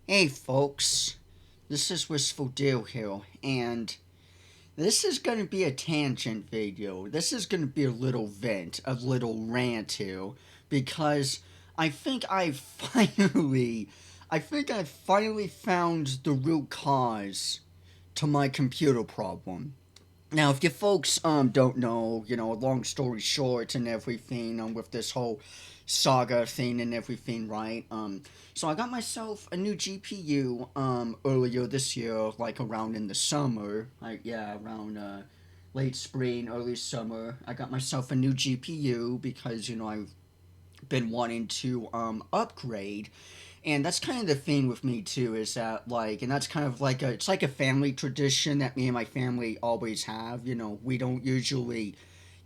Hey folks, this is Wistful Deal here, and this is going to be a tangent video. This is going to be a little vent, a little rant here, because I think I finally, I finally found the root cause to my computer problem. Now, if you folks don't know, long story short and everything, with this whole saga thing and everything, right? So I got myself a new GPU earlier this year, like around in the summer, like yeah, around late spring, early summer. I got myself a new GPU because I've been wanting to upgrade, and that's kind of the thing with me too, is that like, and that's kind of like it's like a family tradition that me and my family always have. We don't usually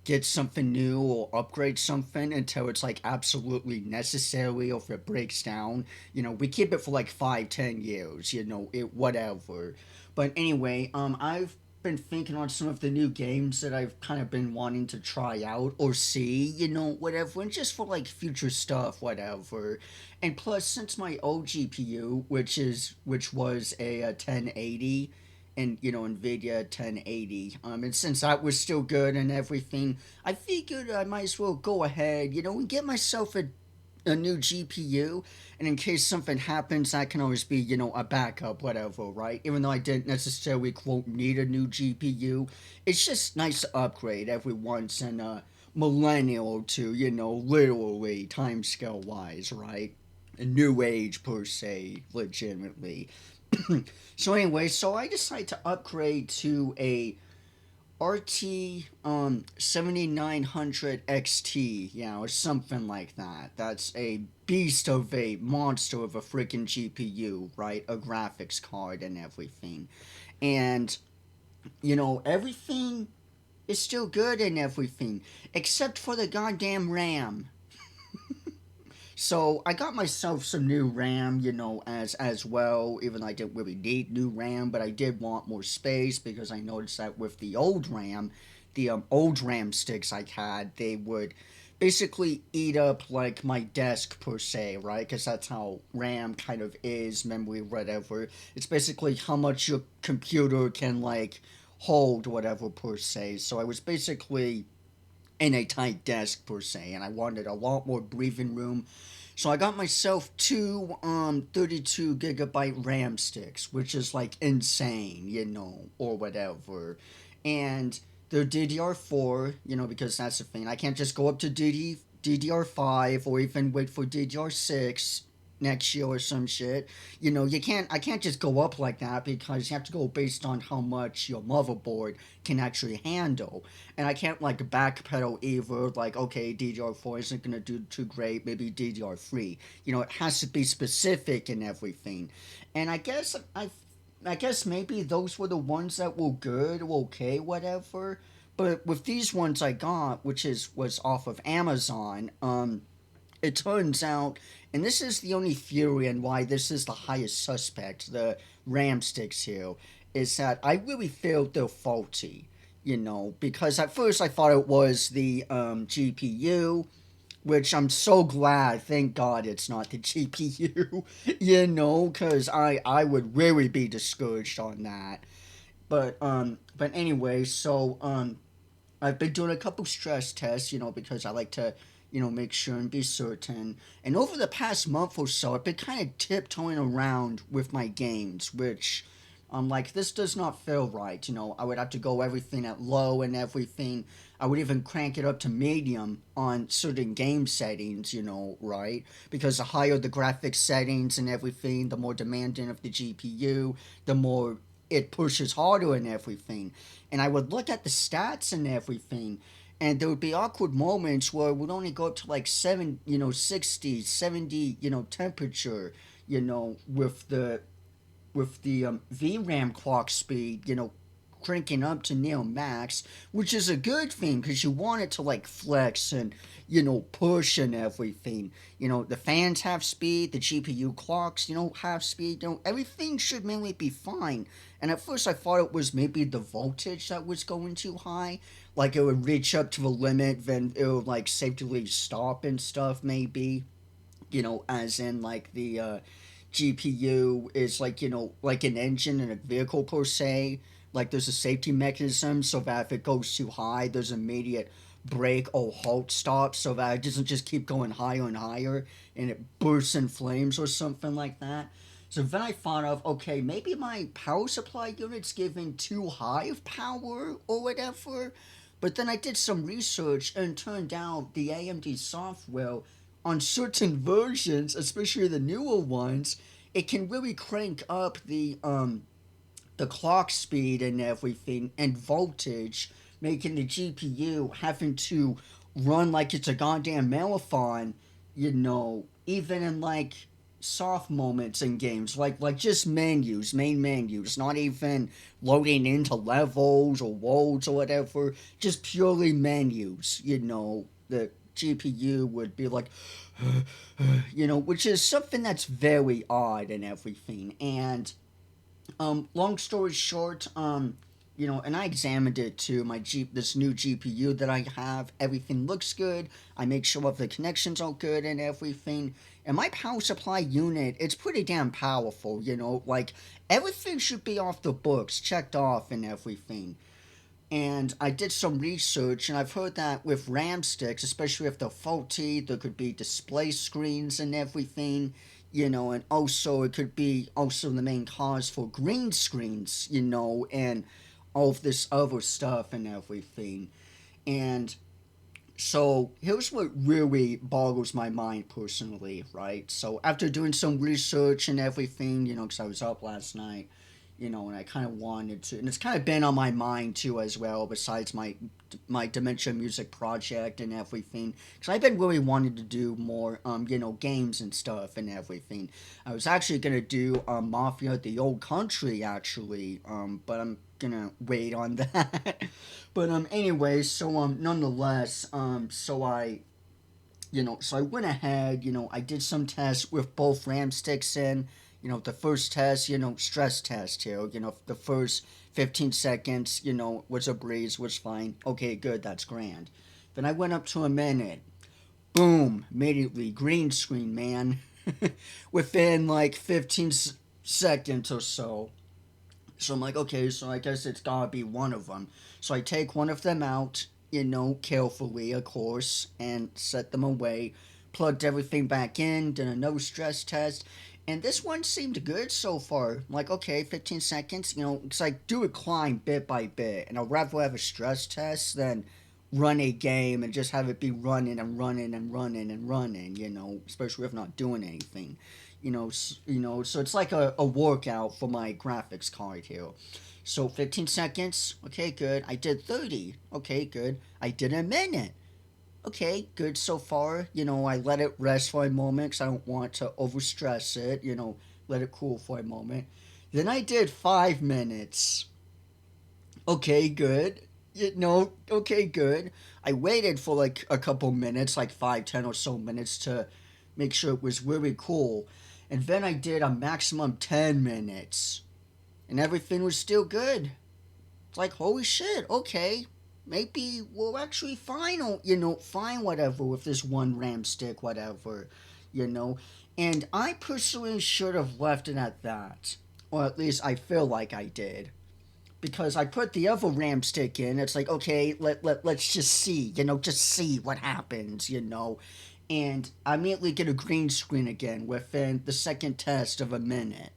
get something new or upgrade something until it's like absolutely necessary, or if it breaks down. We keep it for like 5-10 years, it whatever. But anyway, I've been thinking on some of the new games that I've kind of been wanting to try out or see, whatever, and just for like future stuff, whatever. And plus, since my old GPU, which was a 1080, and Nvidia 1080, and since that was still good and everything, I figured I might as well go ahead, and get myself a new GPU, and in case something happens, that can always be, a backup, whatever, right? Even though I didn't necessarily, quote, need a new GPU, it's just nice to upgrade every once in a millennial or two, literally, timescale wise, right? A new age, per se, legitimately. So anyway, so I decided to upgrade to a RT 7900 XT, or something like that. That's a beast of a monster of a freaking GPU, right? A graphics card and everything. And everything is still good and everything, except for the goddamn RAM. So I got myself some new RAM, as well. Even though I didn't really need new RAM, but I did want more space because I noticed that with the old RAM, the old RAM sticks I had, they would basically eat up like my desk per se, right? Because that's how RAM kind of is, memory, whatever. It's basically how much your computer can like hold, whatever per se. So I was basically in a tight desk per se, and I wanted a lot more breathing room. So I got myself two 32 gigabyte RAM sticks, which is like insane, or whatever. And they're DDR4, because that's the thing. I can't just go up to DDR5 or even wait for DDR6 next year or some shit. I can't just go up like that because you have to go based on how much your motherboard can actually handle. And I can't like backpedal either, like, okay, DDR4 isn't going to do too great, maybe DDR3. It has to be specific and everything. And I guess maybe those were the ones that were good or okay, whatever. But with these ones I got, which is was off of Amazon, it turns out, and this is the only theory and why this is the highest suspect, the RAM sticks here, is that I really feel they're faulty. Because at first I thought it was the GPU, which I'm so glad, thank God it's not the GPU, because I would really be discouraged on that. But anyway, so I've been doing a couple stress tests, because I like to, make sure and be certain. And over the past month or so, I've been kind of tiptoeing around with my games, which I'm like, this does not feel right. I would have to go everything at low and everything. I would even crank it up to medium on certain game settings, right? Because the higher the graphics settings and everything, the more demanding of the GPU, the more it pushes harder and everything. And I would look at the stats and everything, and there would be awkward moments where it would only go up to like 60, 70, temperature, with the VRAM clock speed, cranking up to near max, which is a good thing because you want it to like flex and push and everything. The fans have speed, the GPU clocks have speed. Everything should mainly be fine. And at first I thought it was maybe the voltage that was going too high, like it would reach up to the limit, then it would like safely stop and stuff maybe. as in like the GPU is like, like an engine in a vehicle per se. Like there's a safety mechanism so that if it goes too high, there's immediate brake or halt stop so that it doesn't just keep going higher and higher and it bursts in flames or something like that. So then I thought of, okay, maybe my power supply unit's giving too high of power or whatever. But then I did some research and it turned out the AMD software on certain versions, especially the newer ones, it can really crank up the clock speed and everything and voltage, making the GPU having to run like it's a goddamn marathon, even in like soft moments in games, like just menus, main menus, not even loading into levels or worlds or whatever, just purely menus, the GPU would be like, which is something that's very odd and everything. And long story short, and I examined it too. This new GPU that I have, everything looks good. I make sure the connections are good and everything. And my power supply unit, it's pretty damn powerful. Like everything should be off the books, checked off and everything. And I did some research, and I've heard that with RAM sticks, especially if they're faulty, there could be display screens and everything, and also it could be also the main cause for green screens, and all of this other stuff and everything. And so here's what really boggles my mind personally, right? So after doing some research and everything, because I was up last night, and I kind of wanted to, and it's kind of been on my mind too as well. Besides my dementia music project and everything, because I've been really wanting to do more, games and stuff and everything. I was actually gonna do Mafia: The Old Country actually, but I'm gonna wait on that. But anyway, so nonetheless, so I went ahead, I did some tests with both RAM sticks in. The first test, stress test here. The first 15 seconds, was a breeze, was fine. Okay, good, that's grand. Then I went up to a minute. Boom, immediately, green screen, man. Within like 15 seconds or so. So I'm like, okay, so I guess it's gotta be one of them. So I take one of them out, carefully, of course, and set them away. Plugged everything back in, did a no stress test, and this one seemed good so far. I'm like, okay, 15 seconds, it's like do a climb bit by bit, and I'd rather have a stress test than run a game and just have it be running and running and running and running, especially if not doing anything. So it's like a workout for my graphics card here. So 15 seconds, okay, good. I did 30, okay, good. I did a minute, okay, good so far. I let it rest for a moment because I don't want to overstress it, let it cool for a moment. Then I did 5 minutes, okay, good. Okay, good. I waited for like a couple minutes, like 5, 10 or so minutes to make sure it was really cool. And then I did a maximum 10 minutes. And everything was still good. It's like, holy shit, okay. Maybe we're actually fine, fine, whatever, with this one RAM stick, whatever, you know. And I personally should have left it at that. Or at least I feel like I did. Because I put the other RAM stick in. It's like, okay, let's just see, just see what happens, And I immediately get a green screen again within the second test of a minute.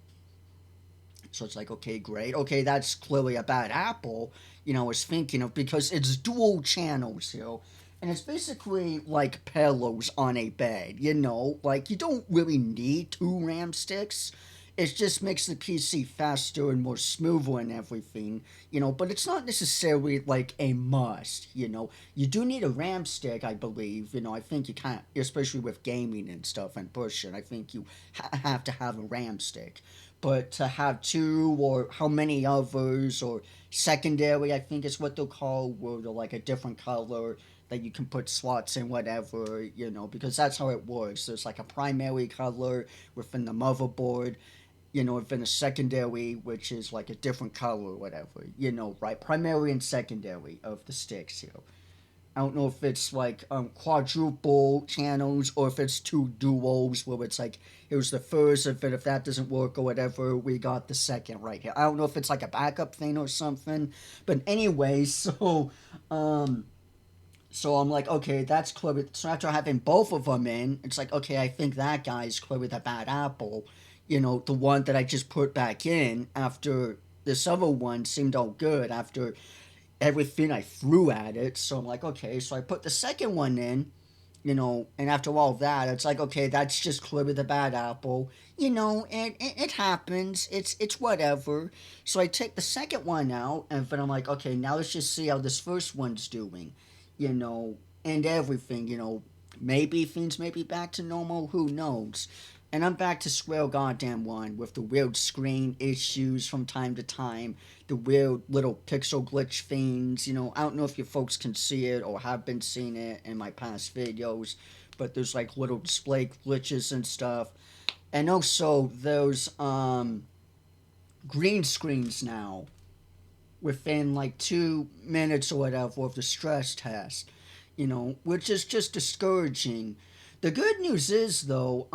So it's like, okay, great. Okay, that's clearly a bad apple, I was thinking of because it's dual channels, and it's basically like pillows on a bed, like you don't really need two RAM sticks. It just makes the PC faster and more smoother and everything, but it's not necessarily like a must, You do need a RAM stick, I believe, I think you can't, especially with gaming and stuff and pushing, I think you have to have a RAM stick. But to have two or how many others or secondary, I think is what they'll call, where they're like a different color that you can put slots in, whatever, because that's how it works. There's like a primary color within the motherboard, within a secondary, which is like a different color or whatever, right? Primary and secondary of the sticks, I don't know if it's like quadruple channels or if it's two duos where it's like here's the first, if that doesn't work or whatever, we got the second right here. I don't know if it's like a backup thing or something, but anyway, um, so I'm like, okay, that's clearly. So after having both of them in, it's like, okay, I think that guy's clearly the bad apple. You know, the one that I just put back in after this other one seemed all good after everything I threw at it. So I'm like, okay, so I put the second one in, you know, and after all that, it's like, okay, that's just clearly the bad apple. You know, and it happens. It's whatever. So I take the second one out, and then I'm like, okay, now let's just see how this first one's doing, you know, and everything, you know. Maybe things may be back to normal, who knows? And I'm back to square goddamn one with the weird screen issues from time to time, the weird little pixel glitch things. You know, I don't know if you folks can see it or have been seeing it in my past videos, but there's like little display glitches and stuff. And also those green screens now within like 2 minutes or whatever of the stress test, you know, which is just discouraging. The good news is though,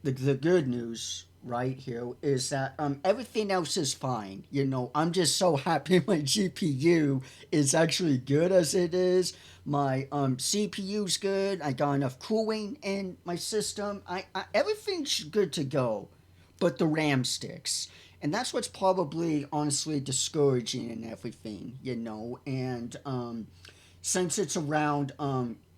the good news right here is that everything else is fine. You know, I'm just so happy my GPU is actually good as it is. My CPU's good. I got enough cooling in my system. Everything's good to go, but the RAM sticks. And that's what's probably honestly discouraging and everything, you know. And since it's around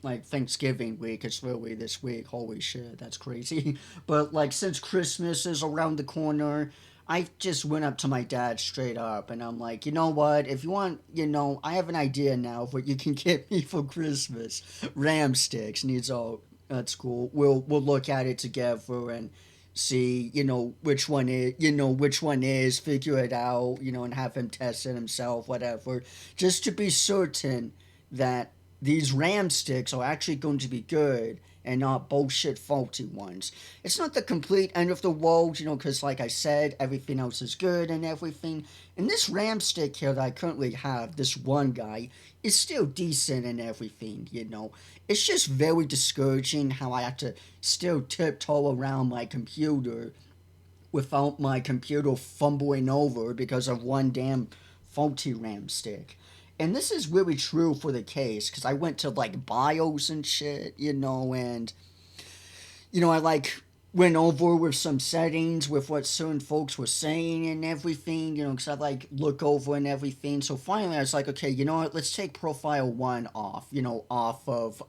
like Thanksgiving week, it's really this week. Holy shit, that's crazy. But like since Christmas is around the corner, I just went up to my dad straight up and I'm like, you know what? If you want, you know, I have an idea now of what you can get me for Christmas. Ram sticks. And he's all, that's cool. We'll look at it together and see, you know, which one is, figure it out, you know, and have him test it himself, whatever, just to be certain that these RAM sticks are actually going to be good and not bullshit faulty ones. It's not the complete end of the world, you know, because like I said, everything else is good and everything. And this RAM stick here that I currently have, this one guy, is still decent and everything, you know. It's just very discouraging how I have to still tiptoe around my computer without my computer fumbling over because of one damn faulty RAM stick. And this is really true for the case because I went to like BIOS and shit, you know, and you know, I like went over with some settings with what certain folks were saying and everything, you know, because I like look over and everything. So finally, I was like, okay, you know what? Let's take profile one off, you know, off of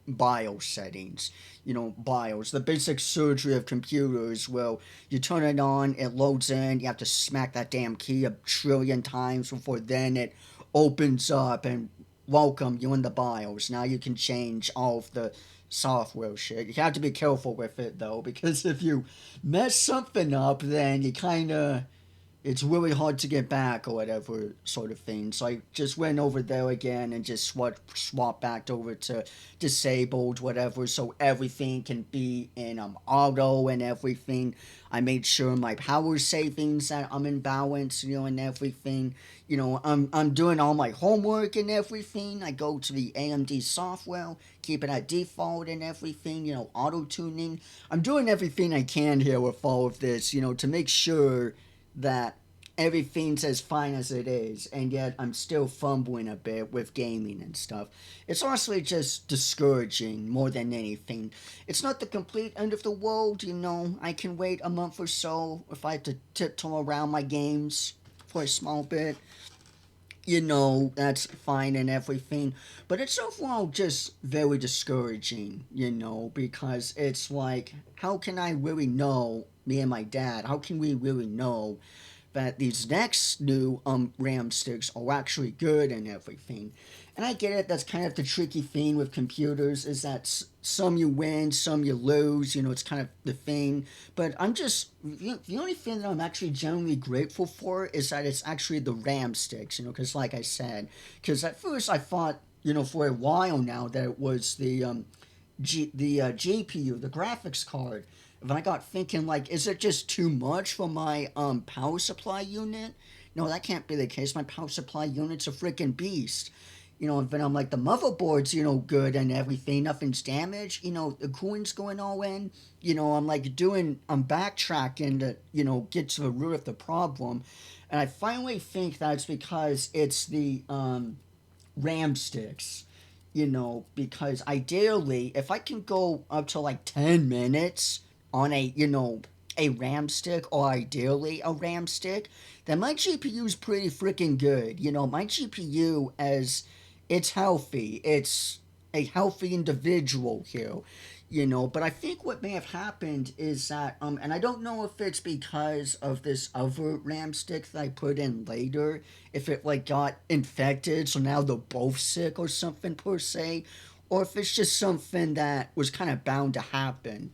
BIOS settings. You know, BIOS, the basic surgery of computers. Well, you turn it on, it loads in, you have to smack that damn key a trillion times before then it opens up and welcome you in the BIOS. Now you can change all of the software shit. You have to be careful with it though, because if you mess something up, then you kind of it's really hard to get back or whatever sort of thing. So I just went over there again and just swap back over to disabled whatever, so everything can be in auto and everything. I made sure my power savings that I'm in balance, you know, and everything. You know, I'm doing all my homework and everything. I go to the AMD software, keep it at default and everything. You know, auto tuning. I'm doing everything I can here with all of this, you know, to make sure that everything's as fine as it is, and yet I'm still fumbling a bit with gaming and stuff. It's honestly just discouraging more than anything. It's not the complete end of the world, you know. I can wait a month or so if I have to tiptoe around my games for a small bit. You know, that's fine and everything. But it's overall just very discouraging, you know, because it's like, how can I really know, me and my dad, how can we really know that these next new RAM sticks are actually good and everything? And I get it, that's kind of the tricky thing with computers, is that some you win, some you lose, you know, it's kind of the thing. But I'm just, the only thing that I'm actually genuinely grateful for is that it's actually the RAM sticks, you know, because like I said, because at first I thought, you know, for a while now that it was the GPU, the graphics card. And I got thinking, like, is it just too much for my power supply unit? no, that can't be the case. My power supply unit's a freaking beast. And then I'm like, the motherboard's, good and everything. Nothing's damaged. The cooling's going all in. I'm like I'm backtracking to, get to the root of the problem. And I finally think that's because it's the RAM sticks. Because ideally, if I can go up to like 10 minutes on a RAM stick, or ideally a RAM stick, then my GPU's pretty freaking good. My GPU, as it's healthy, it's a healthy individual here. But I think what may have happened is that, and I don't know if it's because of this other RAM stick that I put in later, if it like got infected, so now they're both sick or something per se, or if it's just something that was kind of bound to happen,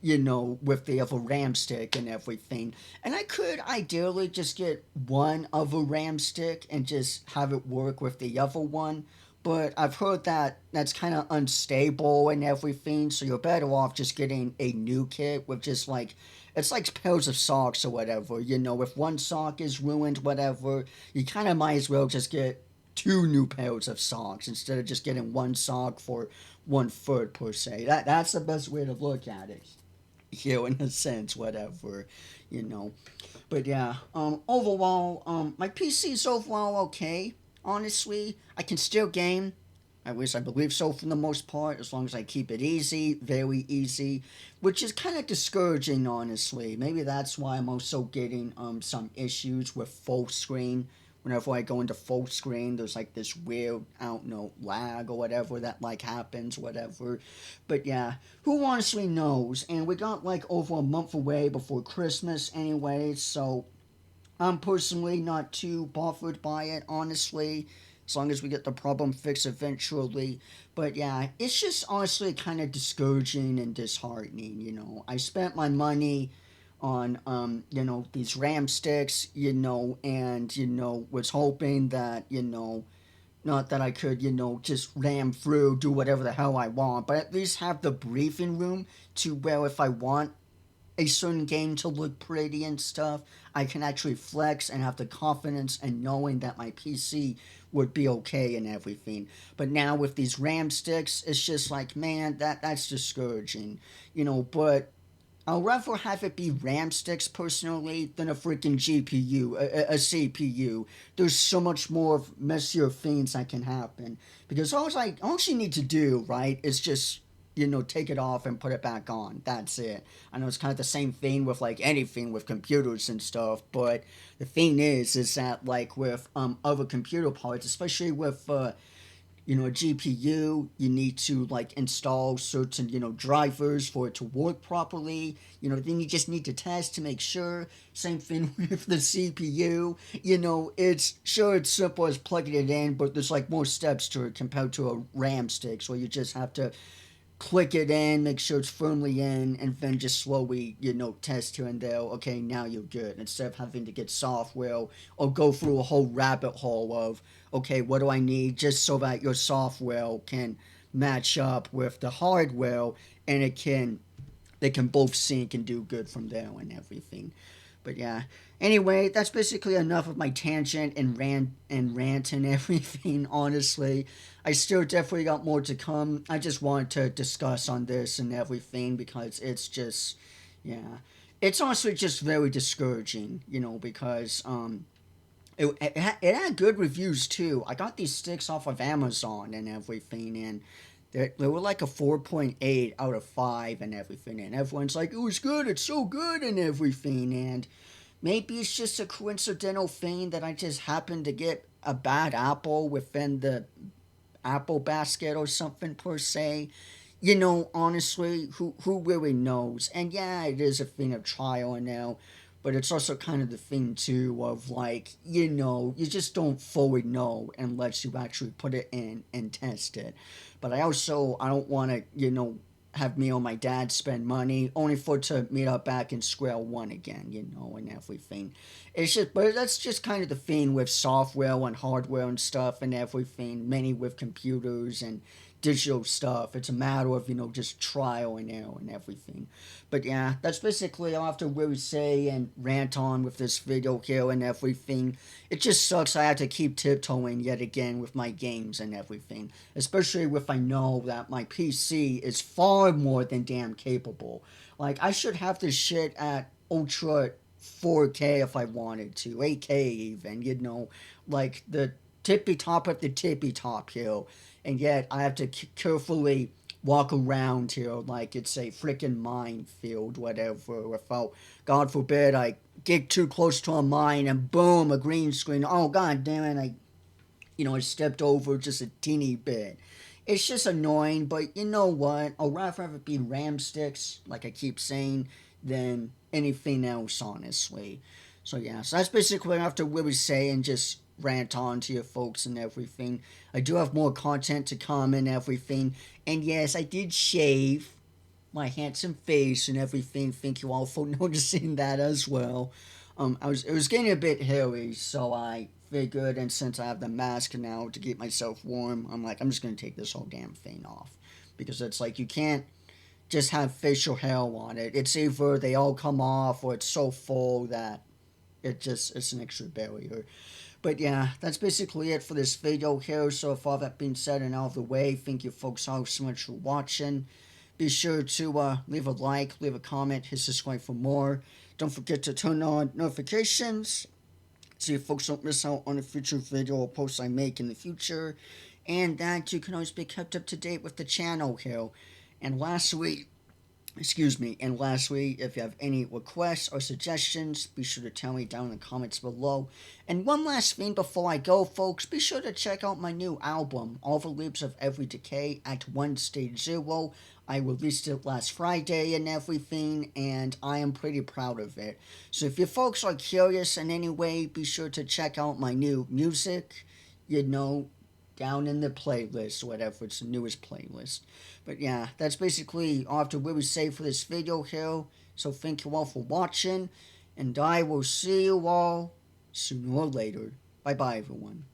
with the other RAM stick and everything. And I could ideally just get one other RAM stick and just have it work with the other one. But I've heard that that's kind of unstable and everything, so you're better off just getting a new kit with just like, it's like pairs of socks or whatever. If one sock is ruined, whatever, you kind of might as well just get two new pairs of socks instead of just getting one sock for one foot per se. That's the best way to look at it. In a sense, whatever, you know. But yeah, overall, my PC's overall okay. Honestly, I can still game. At least I believe so for the most part, as long as I keep it easy, very easy, which is kind of discouraging, honestly. Maybe that's why I'm also getting some issues with full screen. Whenever I go into full screen, there's like this weird, I don't know, lag or whatever that like happens, whatever. But yeah, who honestly knows? And we got like over a month away before Christmas anyway, so I'm personally not too bothered by it, honestly, as long as we get the problem fixed eventually. But yeah, it's just honestly kind of discouraging and disheartening. I spent my money on, these RAM sticks, and, was hoping that, not that I could, just ram through, do whatever the hell I want, but at least have the breathing room to where if I want a certain game to look pretty and stuff, I can actually flex and have the confidence and knowing that my PC would be okay and everything. But now with these RAM sticks, it's just like, man, that's discouraging, But I'll rather have it be RAM sticks personally than a freaking GPU, a CPU. There's so much more messier things that can happen because all you need to do, right, is just take it off and put it back on. That's it. I know it's kind of the same thing with like anything with computers and stuff, but the thing is that like with other computer parts, especially with a GPU, you need to like install certain, drivers for it to work properly. Then you just need to test to make sure. Same thing with the CPU. It's simple as plugging it in, but there's like more steps to it compared to a RAM stick. So you just have to click it in, make sure it's firmly in, and then just slowly, test here and there. Okay, now you're good. Instead of having to get software or go through a whole rabbit hole of, okay, what do I need just so that your software can match up with the hardware and they can both sync and do good from there and everything. But yeah. Anyway, that's basically enough of my tangent and rant and everything, honestly. I still definitely got more to come. I just wanted to discuss on this and everything because it's just yeah. It's honestly just very discouraging, because it had good reviews too. I got these sticks off of Amazon and everything, and they were like a 4.8 out of 5 and everything. And everyone's like, it was good, it's so good and everything. And maybe it's just a coincidental thing that I just happened to get a bad apple within the apple basket or something per se. Honestly, who really knows? And yeah, it is a thing of trial and error, but it's also kind of the thing too of like, you just don't fully know unless you actually put it in and test it. But I don't want to, have me or my dad spend money only for to meet up back in square one again, and everything. But that's just kind of the thing with software and hardware and stuff and everything, many with computers and digital stuff. It's a matter of, just trial and error and everything. But yeah, that's basically all I have to really say and rant on with this video here and everything. It just sucks I have to keep tiptoeing yet again with my games and everything. Especially if I know that my PC is far more than damn capable. Like, I should have this shit at ultra 4K if I wanted to, 8K even, like the tippy top of the tippy top here, and yet I have to carefully walk around here like it's a freaking minefield, whatever. Without, God forbid, I get too close to a mine and boom, a green screen. Oh, god damn it, I stepped over just a teeny bit. It's just annoying, but you know what? I'd rather have it be RAM sticks, like I keep saying, than anything else, honestly. So yeah, so that's basically what I have to really say and just rant on to you folks and everything. I do have more content to come and everything. And yes, I did shave my handsome face and everything. Thank you all for noticing that as well. It was getting a bit hairy, so I figured, and since I have the mask now to keep myself warm, I'm like, I'm just gonna take this whole damn thing off, because it's like you can't just have facial hair on it. It's either they all come off or it's so full that it's an extra barrier. But yeah, that's basically it for this video here. So with all that being said and out of the way, thank you folks all so much for watching. Be sure to leave a like, leave a comment, hit subscribe for more. Don't forget to turn on notifications so you folks don't miss out on a future video or posts I make in the future. And that you can always be kept up to date with the channel here. And lastly, if you have any requests or suggestions, be sure to tell me down in the comments below. And one last thing before I go, folks, be sure to check out my new album, All the Loops of Every Decay at 1 Stage 0. I released it last Friday and everything, and I am pretty proud of it. So if you folks are curious in any way, be sure to check out my new music, down in the playlist, whatever, it's the newest playlist. But yeah, that's basically all I have to really say for this video here. So thank you all for watching, and I will see you all sooner or later. Bye bye, everyone.